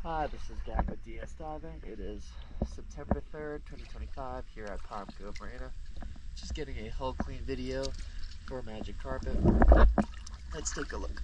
Hi, this is Gab with DS Diving. It is September 3rd, 2025 here at Palm Cove Marina. Just getting a hull clean video for Majic Carpet. Let's take a look.